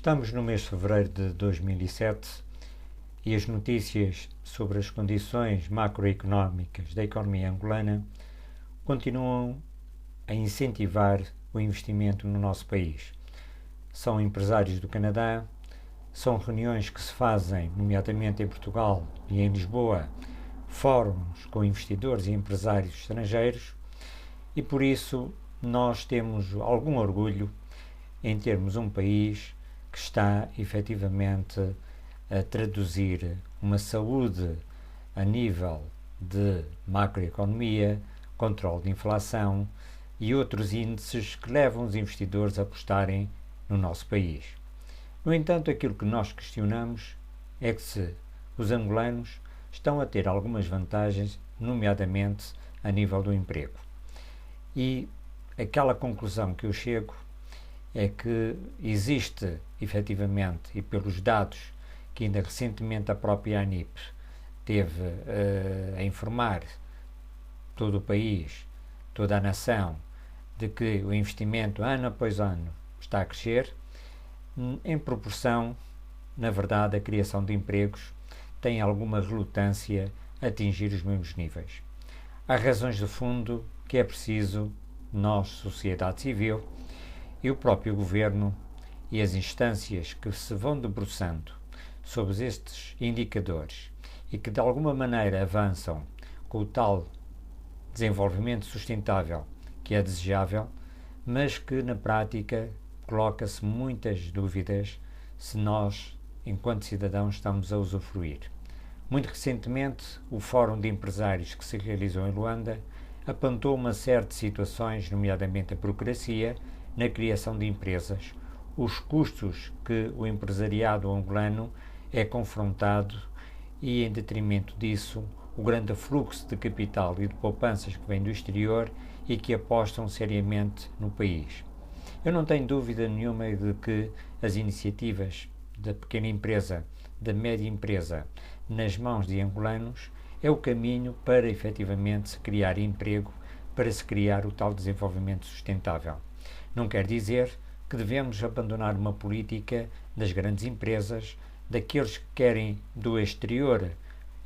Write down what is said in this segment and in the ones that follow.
Estamos no mês de fevereiro de 2007 e as notícias sobre as condições macroeconómicas da economia angolana continuam a incentivar o investimento no nosso país. São empresários do Canadá, são reuniões que se fazem, nomeadamente em Portugal e em Lisboa, fóruns com investidores e empresários estrangeiros, e por isso nós temos algum orgulho em termos um país que está efetivamente a traduzir uma saúde a nível de macroeconomia, controle de inflação e outros índices que levam os investidores a apostarem no nosso país. No entanto, aquilo que nós questionamos é que se os angolanos estão a ter algumas vantagens, nomeadamente a nível do emprego. E aquela conclusão que eu chego é que existe, efetivamente, e pelos dados que ainda recentemente a própria ANIP teve a informar todo o país, toda a nação, de que o investimento ano após ano está a crescer, em proporção, na verdade, a criação de empregos tem alguma relutância a atingir os mesmos níveis. Há razões de fundo que é preciso nós, sociedade civil, e o próprio governo e as instâncias que se vão debruçando sobre estes indicadores e que de alguma maneira avançam com o tal desenvolvimento sustentável que é desejável, mas que na prática coloca-se muitas dúvidas se nós, enquanto cidadãos, estamos a usufruir. Muito recentemente, o Fórum de Empresários que se realizou em Luanda apontou uma série de situações, nomeadamente a burocracia, na criação de empresas, os custos que o empresariado angolano é confrontado e, em detrimento disso, o grande fluxo de capital e de poupanças que vem do exterior e que apostam seriamente no país. Eu não tenho dúvida nenhuma de que as iniciativas da pequena empresa, da média empresa, nas mãos de angolanos, é o caminho para efetivamente se criar emprego, para se criar o tal desenvolvimento sustentável. Não quer dizer que devemos abandonar uma política das grandes empresas, daqueles que querem do exterior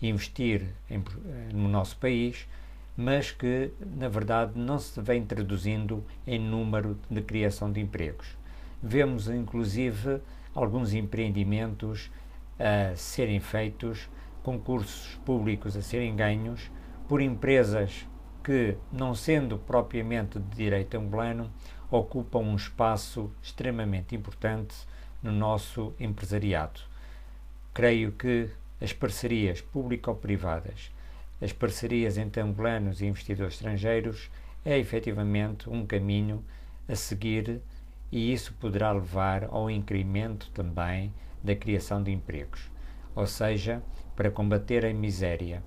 investir no nosso país, mas que, na verdade, não se vem traduzindo em número de criação de empregos. Vemos, inclusive, alguns empreendimentos a serem feitos, concursos públicos a serem ganhos por empresas que, não sendo propriamente de direito angolano, ocupam um espaço extremamente importante no nosso empresariado. Creio que as parcerias público-privadas, as parcerias entre angolanos e investidores estrangeiros é efetivamente um caminho a seguir e isso poderá levar ao incremento também da criação de empregos. Ou seja, para combater a miséria,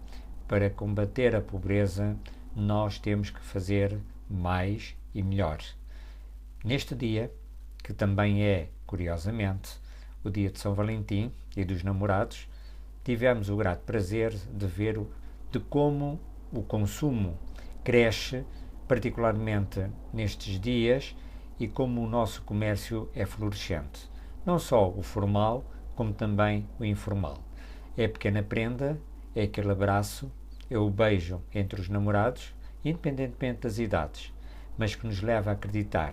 para combater a pobreza, nós temos que fazer mais e melhor. Neste dia, que também é, curiosamente, o dia de São Valentim e dos namorados, tivemos o grato prazer de ver de como o consumo cresce, particularmente nestes dias, e como o nosso comércio é florescente. Não só o formal, como também o informal. É a pequena prenda, é aquele abraço, é o beijo entre os namorados, independentemente das idades, mas que nos leva a acreditar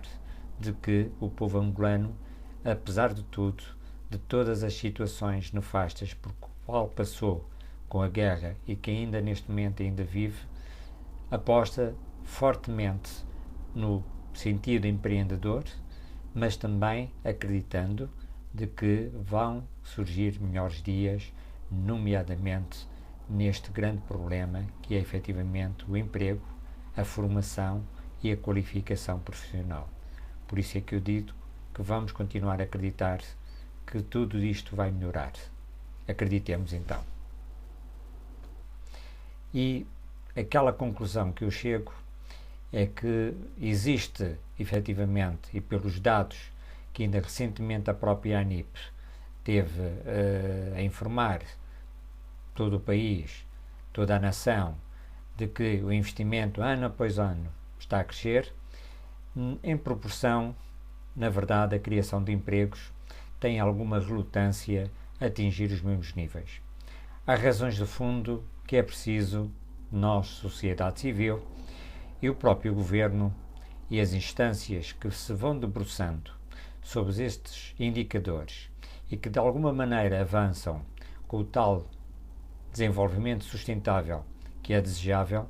de que o povo angolano, apesar de tudo, de todas as situações nefastas por qual passou com a guerra e que ainda neste momento ainda vive, aposta fortemente no sentido empreendedor, mas também acreditando de que vão surgir melhores dias, nomeadamente neste grande problema que é efetivamente o emprego, a formação e a qualificação profissional. Por isso é que eu digo que vamos continuar a acreditar que tudo isto vai melhorar. Acreditemos então. E aquela conclusão que eu chego é que existe, efetivamente, e pelos dados que ainda recentemente a própria ANIP teve a informar todo o país, toda a nação, de que o investimento ano após ano está a crescer, em proporção, na verdade, a criação de empregos têm alguma relutância a atingir os mesmos níveis. Há razões de fundo que é preciso nós, sociedade civil, e o próprio governo e as instâncias que se vão debruçando sobre estes indicadores e que de alguma maneira avançam com o tal desenvolvimento sustentável que é desejável,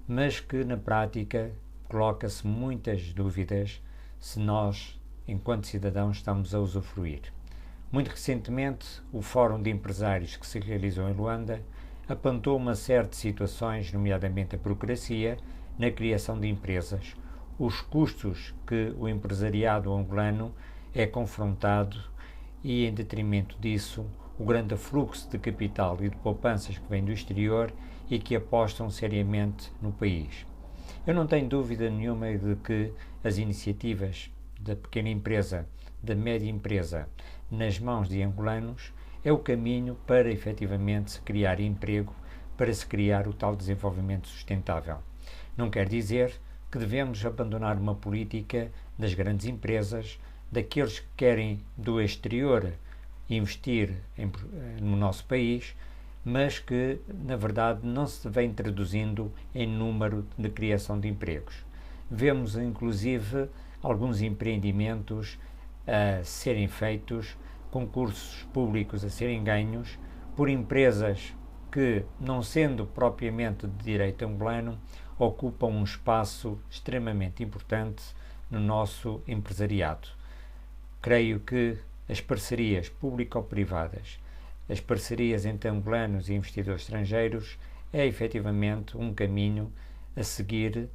mas que na prática coloca-se muitas dúvidas se nós, enquanto cidadãos, estamos a usufruir. Muito recentemente, o Fórum de Empresários que se realizou em Luanda apontou uma série de situações, nomeadamente a burocracia, na criação de empresas, os custos que o empresariado angolano é confrontado e, em detrimento disso, o grande afluxo de capital e de poupanças que vem do exterior e que apostam seriamente no país. Eu não tenho dúvida nenhuma de que as iniciativas da pequena empresa, da média empresa, nas mãos de angolanos, é o caminho para efetivamente se criar emprego, para se criar o tal desenvolvimento sustentável. Não quer dizer que devemos abandonar uma política das grandes empresas, daqueles que querem do exterior investir no nosso país, mas que, na verdade, não se vem traduzindo em número de criação de empregos. Vemos, inclusive, alguns empreendimentos a serem feitos, concursos públicos a serem ganhos por empresas que, não sendo propriamente de direito angolano, ocupam um espaço extremamente importante no nosso empresariado. Creio que as parcerias público-privadas, as parcerias entre angolanos e investidores estrangeiros é efetivamente um caminho a seguir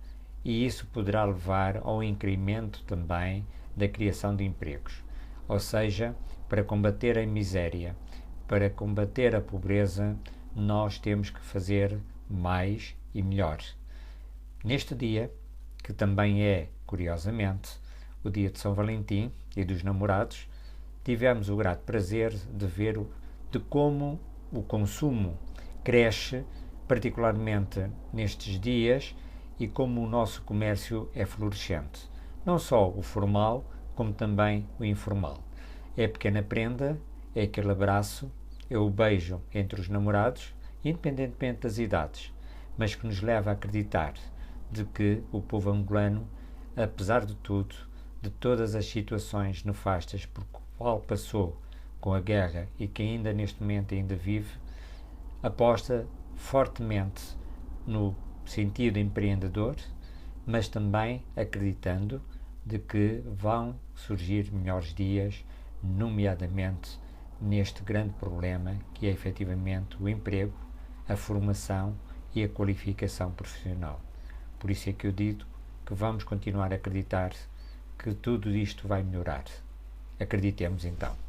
e isso poderá levar ao incremento também da criação de empregos. Ou seja, para combater a miséria, para combater a pobreza, nós temos que fazer mais e melhor. Neste dia, que também é, curiosamente, o dia de São Valentim e dos namorados, tivemos o grato prazer de ver de como o consumo cresce, particularmente nestes dias, e como o nosso comércio é florescente. Não só o formal, como também o informal. É a pequena prenda, é aquele abraço, é o beijo entre os namorados, independentemente das idades, mas que nos leva a acreditar de que o povo angolano, apesar de tudo, de todas as situações nefastas por qual passou com a guerra e que ainda neste momento ainda vive, aposta fortemente no sentido empreendedor, mas também acreditando de que vão surgir melhores dias, nomeadamente neste grande problema que é efetivamente o emprego, a formação e a qualificação profissional. Por isso é que eu digo que vamos continuar a acreditar que tudo isto vai melhorar. Acreditemos então.